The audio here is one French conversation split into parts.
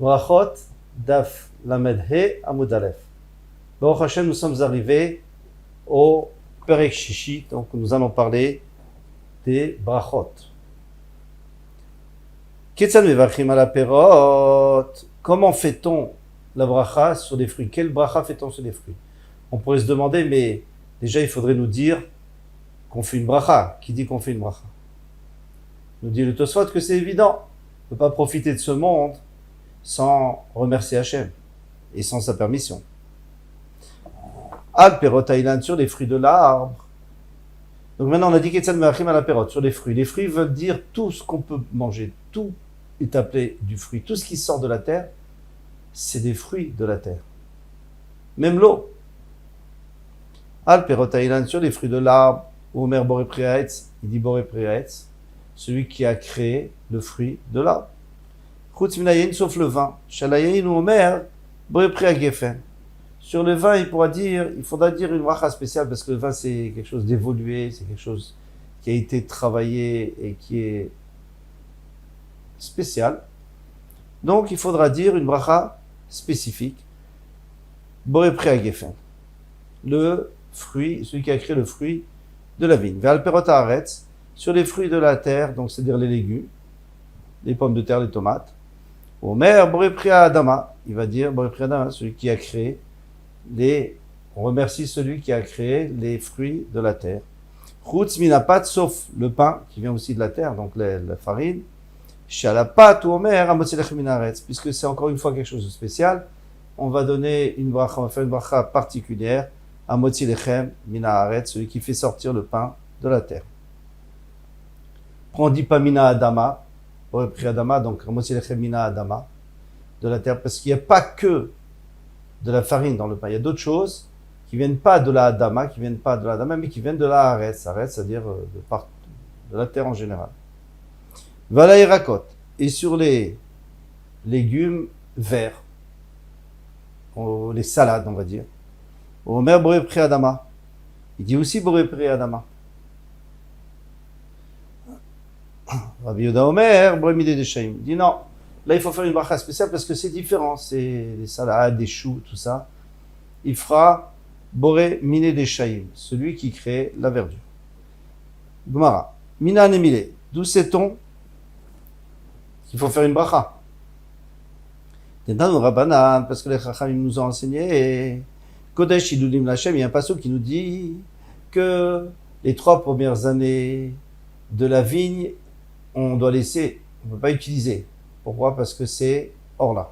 Brachot, Daf, Lamed He, Amud Aleph. Baruch Hashem, nous sommes arrivés au Perek Shishi, donc nous allons parler des Brachot. Ketzal Mevachim ala Perot. Comment fait-on la bracha sur les fruits? Quelle bracha fait-on sur les fruits? On pourrait se demander, mais déjà il faudrait nous dire qu'on fait une bracha. Qui dit qu'on fait une bracha? Nous dit le Tosfot que c'est évident. On ne peut pas profiter de ce monde sans remercier Hachem et sans sa permission. Al perot ha'ilan, sur les fruits de l'arbre. Donc maintenant on a dit Ketzal Mevachim ala Perot, sur les fruits. Les fruits veulent dire tout ce qu'on peut manger. Tout est appelé du fruit. Tout ce qui sort de la terre, c'est des fruits de la terre. Même l'eau. Al perot ha'ilan, sur les fruits de l'arbre. Omer boré priaetz, il dit boré priaetz, celui qui a créé le fruit de l'arbre. Chutz minayin, sauf le vin. Shalayin ou omer boré priagefen. Sur le vin, il faudra dire une bracha spéciale, parce que le vin c'est quelque chose d'évolué, c'est quelque chose qui a été travaillé et qui est spécial. Donc il faudra dire une bracha spécifique. Boré priagefen. Le fruit, celui qui a créé le fruit de la vigne. Ve'al perot haaretz, sur les fruits de la terre, donc c'est-à-dire les légumes, les pommes de terre, les tomates. Omer boré pria adama, il va dire boré pria adama, celui qui a créé on remercie celui qui a créé les fruits de la terre. Chutz minapat, sauf le pain qui vient aussi de la terre, donc la farine. Shalapat ou omer amotzelech minaretz, puisque c'est encore une fois quelque chose de spécial, on va donner une bracha, on va faire une bracha particulière. Amotzi lechem mina haaretz, celui qui fait sortir le pain de la terre. On dit pas mina adama, boré pria adama, donc amotzi lechem mina adama, de la terre, parce qu'il n'y a pas que de la farine dans le pain. Il y a d'autres choses qui viennent pas de la adama, mais qui viennent de la haaretz, c'est-à-dire de la terre en général. Vala irakot, et sur les légumes verts, les salades, on va dire. Omer boré pria adama. Il dit aussi boré pria adama. Rabbi Yehuda Omer boré midé deshaim. Il dit non. Là, il faut faire une bracha spéciale parce que c'est différent. C'est des salades, des choux, tout ça. Il fera boré miné deshaim, celui qui crée la verdure. Gemara. Mina nemile. D'où sait-on qu'il faut faire une bracha? Dedans, Rabbanan, parce que les Chachamim nous ont enseigné. Kodesh Hilulim Lachem, il y a un passage qui nous dit que les 3 premières années de la vigne, on doit laisser, on ne peut pas utiliser. Pourquoi? Parce que c'est hors là.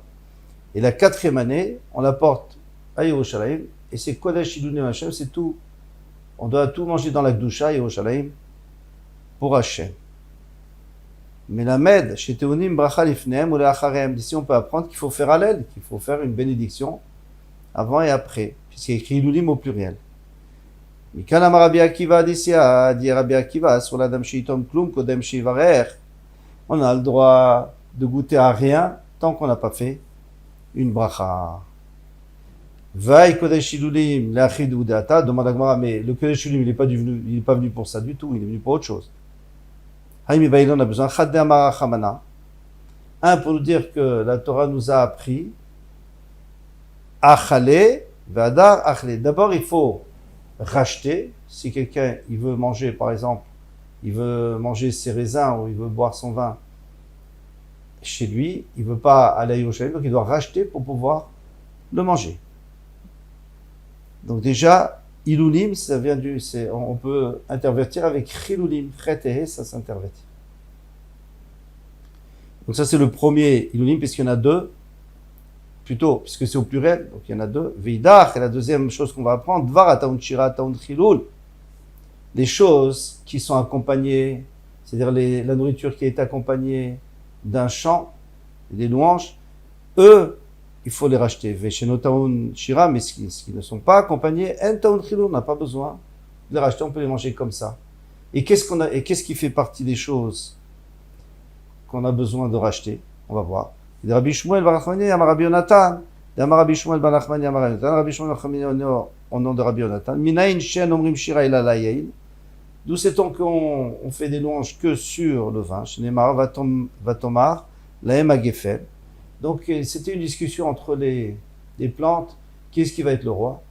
Et la 4e année, on la porte à Yerushalayim, et c'est Kodesh Hilulim Lachem, c'est tout. On doit tout manger dans la Gdusha, Yerushalayim, pour Hachem. Mais la med, chez Théonim, Bracha Lifneem ou Le'acharem, d'ici on peut apprendre qu'il faut faire Hallel, qu'il faut faire une bénédiction avant et après, puisqu'il y a écrit Hilulim au pluriel. Mikanam Rabbi Akiva d'ici à dire Rabbi Akiva sur la dam sheitom klum kodem sheivarer. On a le droit de goûter à rien tant qu'on n'a pas fait une bracha. Vaï kodesh hilulim l'achid udata, demande à Gemara, mais le kodesh hilulim il n'est pas venu pour ça du tout, il est venu pour autre chose. Haïmi Vaïlon a besoin chadde amara chamana. Un, pour nous dire que la Torah nous a appris achale vadar achale. D'abord, il faut racheter. Si quelqu'un il veut manger, par exemple, il veut manger ses raisins ou il veut boire son vin chez lui, il veut pas aller à Yerushalayim, donc il doit racheter pour pouvoir le manger. Donc déjà, Hilulim, ça vient on peut intervertir avec Chilulim, Chet, ça s'intervertit. Donc ça c'est le premier Hilulim, puisqu'il y en a 2, plutôt, puisque c'est au pluriel, donc il y en a 2. Veidach, et la deuxième chose qu'on va apprendre, Dvar ataun shira ataun chilul. Les choses qui sont accompagnées, c'est-à-dire la nourriture qui est accompagnée d'un chant, des louanges, eux, il faut les racheter. Vesheno taun shira, mais ce qui ne sont pas accompagnés, en taun chilul, on n'a pas besoin de les racheter, on peut les manger comme ça. Et qu'est-ce qui fait partie des choses qu'on a besoin de racheter? On va voir. Rabbi Shmuel bar Nachmani, Amar Rabbi Yonatan, Rabbi Shmuel bar Nachmani, Amar Rabbi Yonatan, Rabbi Shmuel bar Nachmani au nom de Rabbi Yonatan. Minayin shen omrim shira ila la yain. D'où sait-on qu'on fait des louanges que sur le vin? Shneimar vatomar lahem agefel. Donc c'était une discussion entre les plantes, qui est-ce qui va être le roi.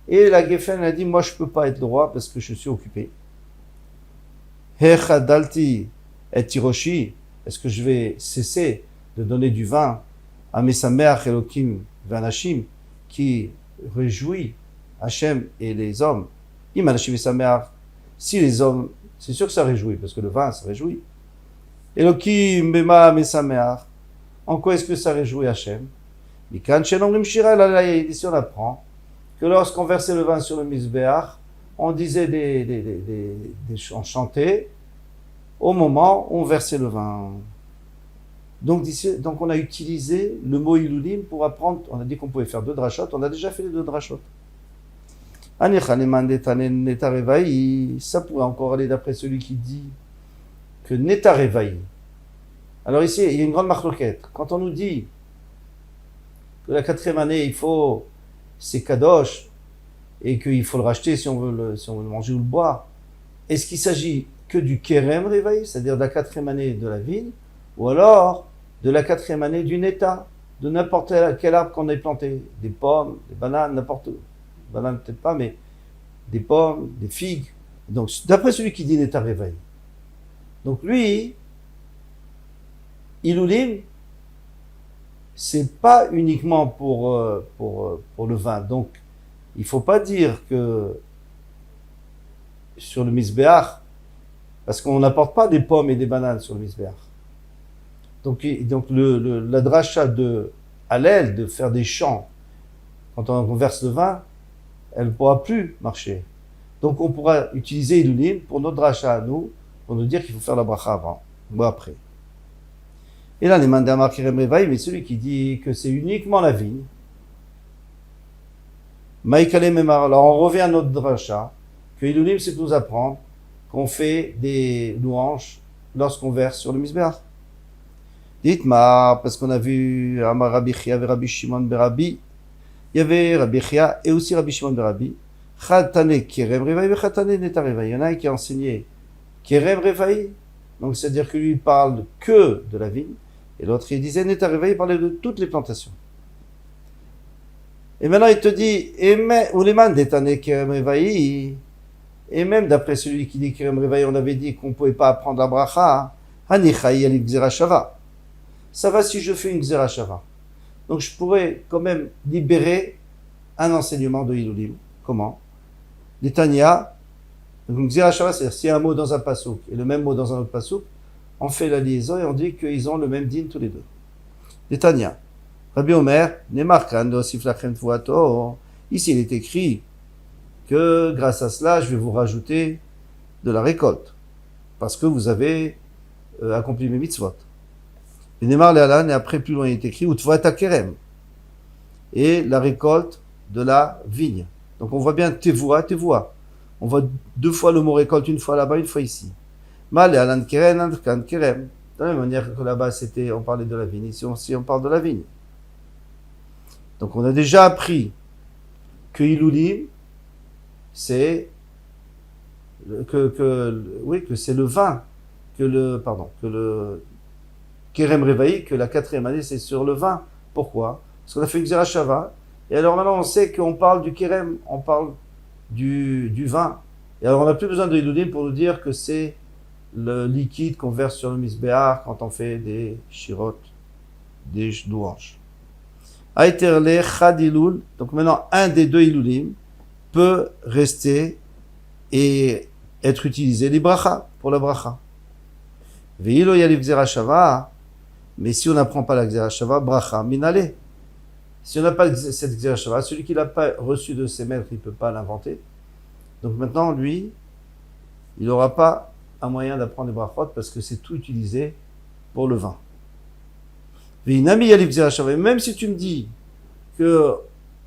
Et la Geffen a dit, moi je peux pas être le roi parce que je suis occupé. Hechadalti et Tiroshi, est-ce que je vais cesser de donner du vin à Mesameach Elokim Vanashim, qui réjouit Hachem et les hommes. Imanashim Mesameach, si les hommes, c'est sûr que ça réjouit, parce que le vin, ça réjouit. Elokim Bema Mesameach, en quoi est-ce que ça réjouit Hachem? Mikan Shenomrim Shira, ici on apprend que lorsqu'on versait le vin sur le Mizbeach, on disait des chants chantés au moment où on versait le vin. Donc on a utilisé le mot Ilulim pour apprendre, on a dit qu'on pouvait faire 2 drachot, on a déjà fait les 2 drachot. Ça pourrait encore aller d'après celui qui dit que Netarevaï. Alors ici, il y a une grande marloquette. Quand on nous dit que la 4e année, c'est kadosh, et qu'il faut le racheter si on veut le manger ou le boire, est-ce qu'il s'agit que du Kerem Revaï, c'est-à-dire de la 4e année de la vigne, ou alors de la 4e année du Neta, de n'importe quel arbre qu'on ait planté, des pommes, des bananes, n'importe où. Bananes peut-être pas, mais des pommes, des figues. Donc, d'après celui qui dit Neta Revaï. Donc lui, Ilulim, c'est pas uniquement pour le vin. Donc, il faut pas dire que sur le Mizbeach, parce qu'on n'apporte pas des pommes et des bananes sur le Mizbeach. Donc la dracha de Hallel, de faire des chants, quand on verse le vin, elle ne pourra plus marcher. Donc on pourra utiliser Ilulim pour notre dracha à nous, pour nous dire qu'il faut faire la bracha avant, ou après. Et là, les mandamar Kerem Revaï, mais celui qui dit que c'est uniquement la vigne, Maïkale Memar, alors on revient à notre dracha, que Ilulim, c'est pour nous apprendre qu'on fait des louanges lorsqu'on verse sur le Mizbeach. Dites-moi, parce qu'on a vu Amar Rabbi Chia et Rabbi Shimon Berabi, il y avait Rabbi Chia et aussi Rabbi Shimon Berabi, Chatane Kerem Revaï et Chatane Neta Revaï. Il y en a un qui a enseigné Kerem Revaï, donc c'est-à-dire que lui il parle que de la vigne, et l'autre il disait Neta Revaï, il parlait de toutes les plantations. Et maintenant il te dit, Uleman Detane Kerem Revaï, et même d'après celui qui dit Kerem Revaï, on avait dit qu'on ne pouvait pas apprendre la bracha, Hanichai Ali Gzerashava. Ça va si je fais une Gzerashava. Donc je pourrais quand même libérer un enseignement de Ilulim. Comment? Netanya, donc Gzerashava, c'est-à-dire s'il y a un mot dans un pasouk et le même mot dans un autre pasouk, on fait la liaison et on dit qu'ils ont le même din tous les deux. Netanya, Rabbi Omer, Nemarkan de Siflachem Tvuato. Ici il est écrit que grâce à cela, je vais vous rajouter de la récolte, parce que vous avez accompli mes mitzvot. Et Nemar Lealan, et après plus loin il est écrit, Utvata Kerem, et la récolte de la vigne. Donc on voit bien Tevoua. On voit 2 fois le mot récolte, une fois là-bas, une fois ici. Ma Lealan Kerem, Kan Kerem. De la même manière que là-bas on parlait de la vigne, ici on parle de la vigne. Donc on a déjà appris que Ilulim, c'est que c'est le vin, que le Kerem Revaï, que la 4e année c'est sur le vin. Pourquoi? Parce qu'on a fait une Xerashava, et alors maintenant on sait qu'on parle du Kerem, on parle du vin. Et alors on n'a plus besoin de Ilulim pour nous dire que c'est le liquide qu'on verse sur le Mizbeach quand on fait des shirot, des louanges. Aïterle Chad Ilul, donc maintenant un des 2 Ilulim peut rester et être utilisé les bracha, pour la bracha. Ve'ilo yalif Gzerashava, mais si on n'apprend pas la Gzerashava, bracha minale. Si on n'a pas cette Gzerashava, celui qui l'a pas reçu de ses maîtres, il peut pas l'inventer. Donc maintenant, lui, il n'aura pas un moyen d'apprendre les brachot parce que c'est tout utilisé pour le vin. Ve'inami yalif Gzerashava, même si tu me dis que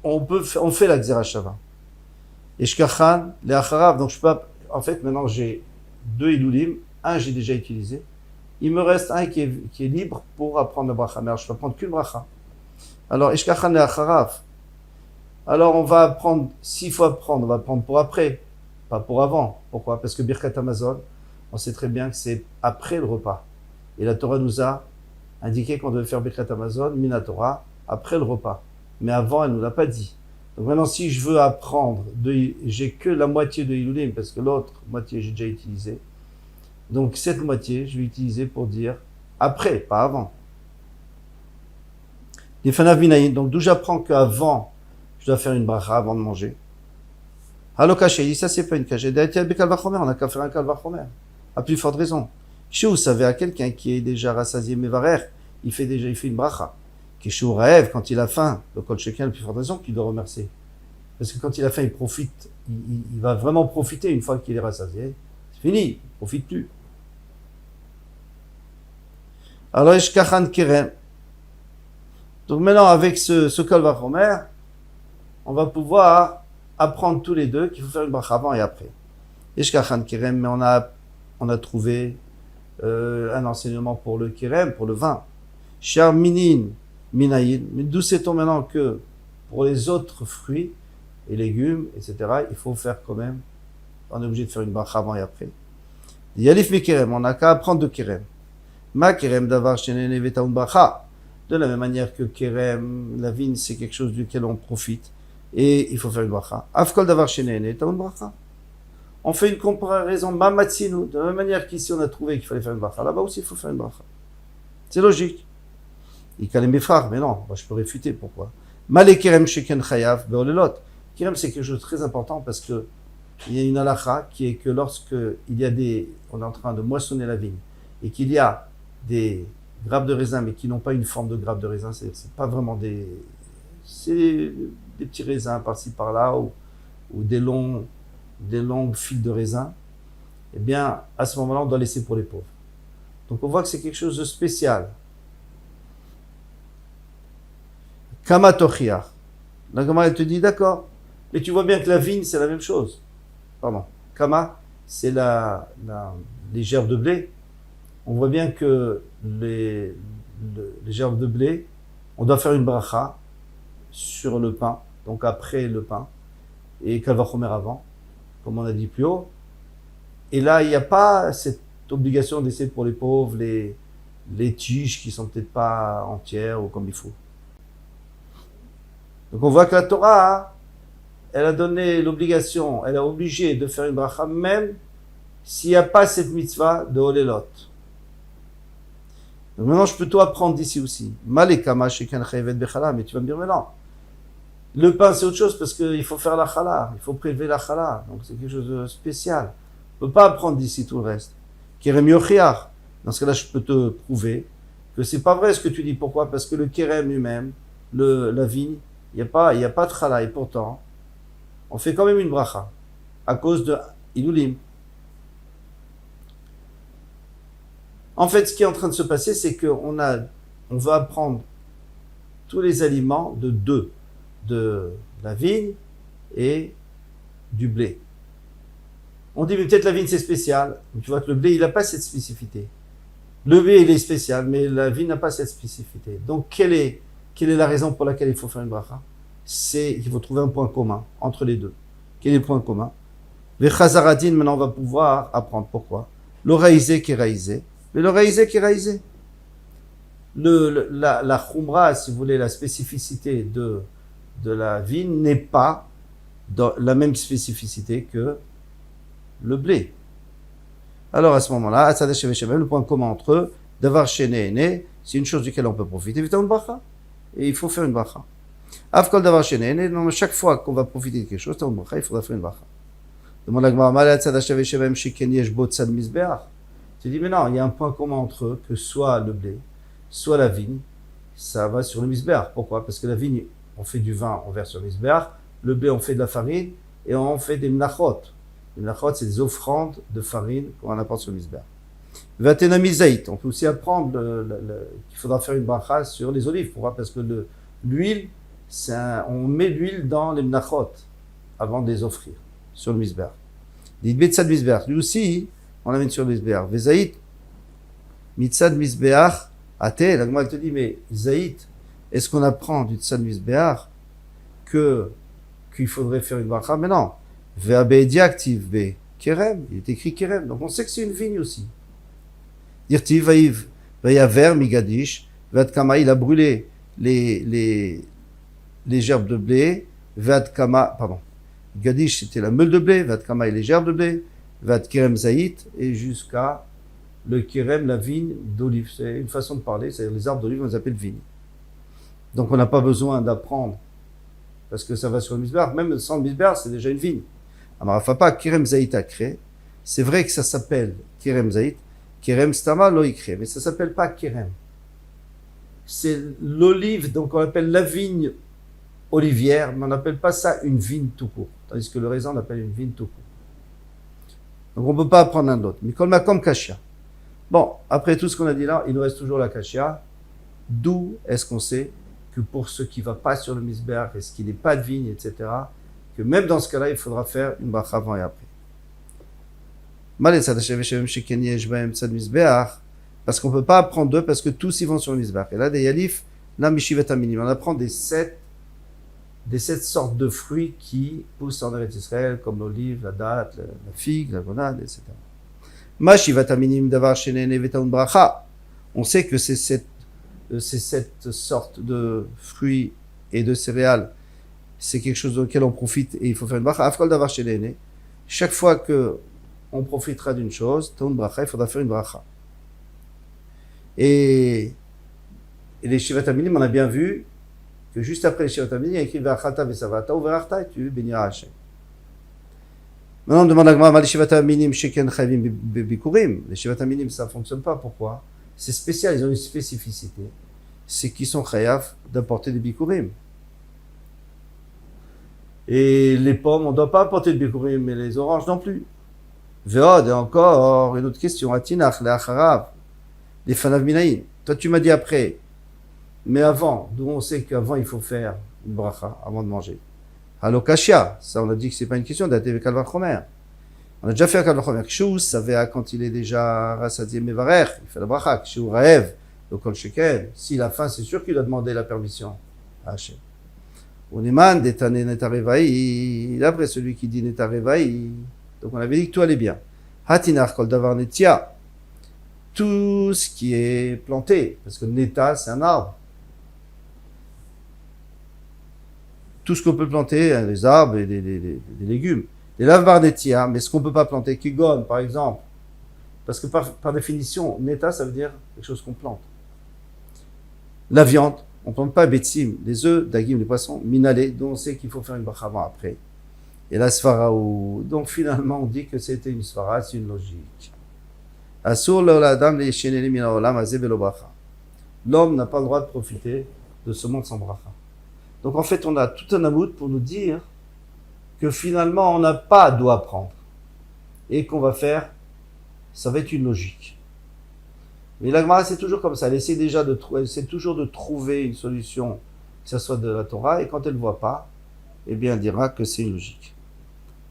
on fait la Gzerashava. Et Shkachan, les Acharav, donc je peux, en fait, maintenant j'ai 2 Ilulim, un j'ai déjà utilisé, il me reste un qui est libre pour apprendre la bracha, mais alors je peux prendre qu'une bracha. Alors, Shkachan, les Acharav, alors on va apprendre, 6 fois prendre, on va prendre pour après, pas pour avant. Pourquoi? Parce que Birkat Hamazon, on sait très bien que c'est après le repas. Et la Torah nous a indiquait qu'on devait faire Birkat Hamazon, Minatora, après le repas. Mais avant, elle ne nous l'a pas dit. Donc maintenant, si je veux apprendre, j'ai que la moitié de Ilulim, parce que l'autre moitié, j'ai déjà utilisé. Donc cette moitié, je vais utiliser pour dire après, pas avant. Les Fanav Minayin, donc d'où j'apprends qu'avant, je dois faire une bracha avant de manger. Halokaché, il dit ça c'est pas une cachette. On n'a qu'à faire un kalvachomer. À plus forte raison. Si vous savez à quelqu'un qui est déjà rassasié mevarer, il fait une bracha. Kishou rêve quand il a faim. Le kol shekel, la plus forte raison qu'il doit remercier. Parce que quand il a faim, il profite. Il va vraiment profiter une fois qu'il est rassasié. C'est fini. Il profite plus. Alors, Eshkachan Kerem. Donc maintenant, avec ce kalvachomer, on va pouvoir apprendre tous les deux qu'il faut faire une bracha avant et après. Eshkachan Kerem, mais on a trouvé un enseignement pour le Kerem, pour le vin. Char minin, minayin, mais d'où sait-on maintenant que pour les autres fruits et légumes, etc., il faut faire quand même, on est obligé de faire une bracha avant et après. Yalif mi Kerem, on n'a qu'à apprendre de Kerem. Ma Kerem davar shenene vetaun bracha. De la même manière que Kerem, la vigne, c'est quelque chose duquel on profite. Et il faut faire une bracha. Afkol davar shenene taun bracha. On fait une comparaison mamatsinu. De la même manière qu'ici on a trouvé qu'il fallait faire une bracha. Là-bas aussi il faut faire une bracha. C'est logique. Il calme mes frères, mais non, moi je peux réfuter. Pourquoi? Malé Kerem sheken chayav beolelot. Kerem c'est quelque chose de très important parce que il y a une halakha qui est que lorsque on est en train de moissonner la vigne et qu'il y a des grappes de raisin mais qui n'ont pas une forme de grappes de raisin, c'est pas vraiment c'est des petits raisins par-ci par-là ou des longs fils de raisin, eh bien, à ce moment-là, on doit laisser pour les pauvres. Donc, on voit que c'est quelque chose de spécial. Kama tochiach. La Gemara, elle te dit, d'accord, mais tu vois bien que la vigne, c'est la même chose. Pardon. Kama, c'est les gerbes de blé. On voit bien que les gerbes de blé, on doit faire une bracha sur le pain, donc après le pain, et kalvachomer avant, comme on a dit plus haut. Et là, il n'y a pas cette obligation d'essayer pour les pauvres, les tiges qui sont peut-être pas entières ou comme il faut. Donc on voit que la Torah, elle a donné l'obligation, elle a obligé de faire une bracha même s'il n'y a pas cette mitzvah de Holelot. Donc maintenant, je peux tout apprendre d'ici aussi. Malekama shekan chayevet bechala, mais tu vas me dire, mais non. Le pain, c'est autre chose parce qu'il faut faire la chala, il faut prélever la chala. Donc c'est quelque chose de spécial. On ne peut pas apprendre d'ici tout le reste. Kerem yochiach. Dans ce cas-là, je peux te prouver que c'est pas vrai ce que tu dis. Pourquoi? Parce que le kerem lui-même, la vigne, il n'y a pas de chala. Et pourtant, on fait quand même une bracha à cause de ilulim. En fait, ce qui est en train de se passer, c'est qu'on va apprendre tous les aliments de la vigne et du blé. On dit, mais peut-être la vigne c'est spécial. Tu vois que le blé, il n'a pas cette spécificité. Le blé, il est spécial, mais la vigne n'a pas cette spécificité. Donc, quelle est la raison pour laquelle il faut faire une bracha? C'est qu'il faut trouver un point commun entre les deux. Quel est le point commun? Les chazaradin, maintenant, on va pouvoir apprendre pourquoi. Le raïsé qui est raïsé. Mais le raïsé qui est raïsé. La khumra, si vous voulez, la spécificité de la vigne n'est pas dans la même spécificité que le blé. Alors à ce moment-là, le point commun entre eux, d'avoir chéné et né, c'est une chose duquel on peut profiter. Et il faut faire une bracha. Afkol d'avoir chéné et né, chaque fois qu'on va profiter de quelque chose, il faudra faire une bracha. Demande la Gemara, tu dis, mais non, il y a un point commun entre eux, que soit le blé, soit la vigne, ça va sur le misbeach. Pourquoi? Parce que la vigne, on fait du vin, on verse sur le misbeach. Le blé, on fait de la farine et on fait des mnachot. Les mnachot, c'est des offrandes de farine qu'on apporte sur le misbeach. Vatenami zaït, on peut aussi apprendre qu'il faudra faire une bracha sur les olives. Pourquoi? Parce que l'huile, on met l'huile dans les mnachot avant de les offrir sur le misbeach. Dit mitzad misbeach, lui aussi, on l'amène sur le misbeach. Vezaït, mitzad misbeach, até, la Gemara te dit, mais zaït, est-ce qu'on apprend du tzad misbeach qu'il faudrait faire une bracha? Mais non. Ve'abedi active be kerem, il est écrit kerem, donc on sait que c'est une vigne aussi. Dirti vayaver migadish Vadkama, il a brûlé les gerbes de blé. Vadkama, pardon. Gadish, c'était la meule de blé. Vadkama, et les gerbes de blé. Vadkerem zaït, et jusqu'à le kerem, la vigne d'olive. C'est une façon de parler, c'est-à-dire les arbres d'olive, on les appelle vignes. Donc on n'a pas besoin d'apprendre, parce que ça va sur le misbar. Même sans le misbar, c'est déjà une vigne. Amarafapa, kerem zaït a créé. C'est vrai que ça s'appelle kerem zaït. Kerem stama lo ikre, mais ça s'appelle pas kerem. C'est l'olive, donc on appelle la vigne olivière, mais on n'appelle pas ça une vigne tout court. Tandis que le raisin, on appelle une vigne tout court. Donc on ne peut pas apprendre un autre. Mais comme kashia. Bon, après tout ce qu'on a dit là, il nous reste toujours la kashia. D'où est-ce qu'on sait que pour ce qui ne va pas sur le misber, et ce qui n'est pas de vigne, etc., que même dans ce cas-là, il faudra faire une bracha avant et après. Parce qu'on ne peut pas apprendre deux, parce que tous ils vont sur le misber. Et là, des yalif, là, mishivet aminim. On apprend des sept sortes de fruits qui poussent en Eretz Israël, comme l'olive, la date, la figue, la grenade, etc. On sait que ces sept sortes de fruits et de céréales, c'est quelque chose auquel on profite et il faut faire une bracha. Chaque fois que on profitera d'une chose, il faudra faire une bracha. Et les Shivat Aminim, on a bien vu que juste après les Shivat Aminim, il y a écrit V'achata v'savata ou V'achta, et tu béniras Hachem. Maintenant, on demande à Gmara, les Shivat Aminim, Sheken Chavim Bikurim. Les Shivat Aminim, ça ne fonctionne pas. Pourquoi? C'est spécial, ils ont une spécificité. C'est qu'ils sont chayav d'apporter des Bikurim. Et les pommes, on ne doit pas apporter de Bikurim, mais les oranges non plus. Veod, et encore, une autre question. Atinach, le Acharav, les Fanav Minaïn. Toi, tu m'as dit après. Mais avant, d'où on sait qu'avant, il faut faire une bracha, avant de manger. Halokashia, ça, on a dit que c'est pas une question d'être avec Kalvar Chomer. On a déjà fait un Kalvar Chomer. Kshou, savait quand il est déjà rassadié Mevarer, il fait la bracha. Kshou Raev, le Kol Shekel. S'il a faim, c'est sûr qu'il a demandé la permission à Hachem. Uneman, Detane Netarevaï, d'après celui qui dit Netarevaï. Donc on avait dit que tout allait bien. Hatinar Kol Davar Netia. Tout ce qui est planté, parce que Neta, c'est un arbre. Tout ce qu'on peut planter, les arbres et des légumes. Les lavbar netia, mais ce qu'on ne peut pas planter, kigon par exemple. Parce que par définition, neta, ça veut dire quelque chose qu'on plante. La viande, on ne plante pas betsim, les œufs, dagim, les poissons, minalé, dont on sait qu'il faut faire une bracha avant après. Et la svara, donc finalement on dit que c'était une svara, c'est une logique. Asur l'oladam les sheneli mina olam azeh velo bracha. L'homme n'a pas le droit de profiter de ce monde sans bracha. Donc en fait, on a tout un amoud pour nous dire que finalement, on n'a pas à doigt prendre. Et qu'on va faire, ça va être une logique. Mais la Gemara, c'est toujours comme ça. Elle essaie toujours de trouver une solution, que ce soit de la Torah, et quand elle ne voit pas, eh bien, elle dira que c'est une logique.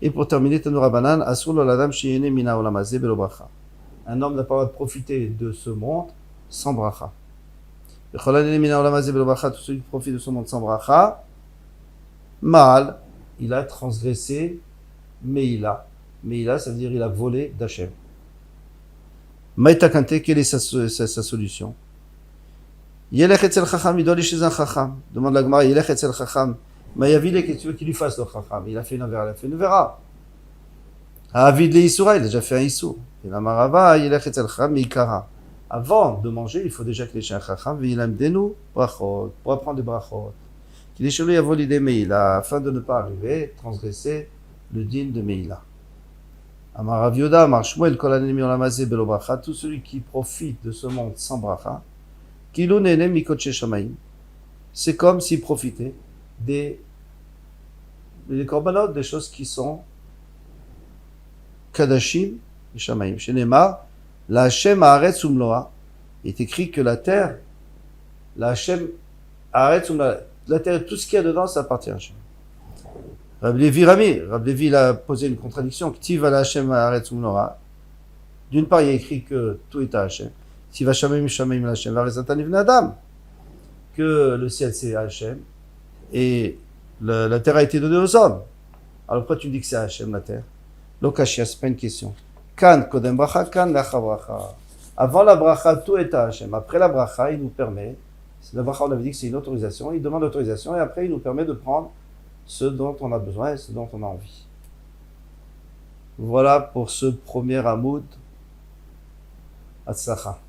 Et pour terminer, Tanoura Banan, Asur l'oladam sheyene mina olam hazeh belo bracha. Un homme n'a pas le droit de profiter de ce monde sans bracha. Tout celui qui profite de son monde sans bracha, mal, il a transgressé Meïla. Meïla, ça veut dire il a volé d'Hachem. Maïta Kante, quelle est sa solution? Yelech etzel chacham, il doit aller chez un chacham. Demande la Gemara, Yelech etzel chacham. Mayavile, qu'est-ce que tu veux qu'il lui fasse le chacham? Il a fait une avera, il a fait une vera. Avid le Issoura, il a déjà fait un Issour. Et la Marava, Yelech etzel chacham, Meikara. Avant de manger, il faut déjà que les chiens chacham, il aime des nous, brachot, pour apprendre des brachot. Qu'il est chelou à voler des Meïla, afin de ne pas arriver, transgresser le din de Meïla. Amar Rav Yoda, Amar Shmuel, Kol hanemi olam hazeh belo bracha, tout celui qui profite de ce monde sans bracha, Kilo nene mikotche shamayim, c'est comme s'il profitait des korbanot, des choses qui sont kadashim, shamayim. Chez Neymar, la Hashem haaretz umloa, il est écrit que la terre, la Hashem haaretz umloa, la terre, tout ce qu'il y a dedans, ça appartient à Hashem. Rabbi Levi, il a posé une contradiction. K'tiv ala Hashem haaretz umloa. D'une part, il y a écrit que tout est à Hashem. K'tiv hashamayim shamayim la Hashem v'arizatan livnei adam. Que le ciel c'est à Hashem et la terre a été donnée aux hommes. Alors pourquoi tu dis que c'est à Hashem la terre? L'okashia, c'est pas une question. Kan kodem bracha, kan lacha bracha. Avant la bracha, tout est à Hashem. Après la bracha, il nous permet La bracha, on avait dit que c'est une autorisation. Il demande l'autorisation et après, il nous permet de prendre ce dont on a besoin et ce dont on a envie. Voilà pour ce premier Amoud. Hatzlacha.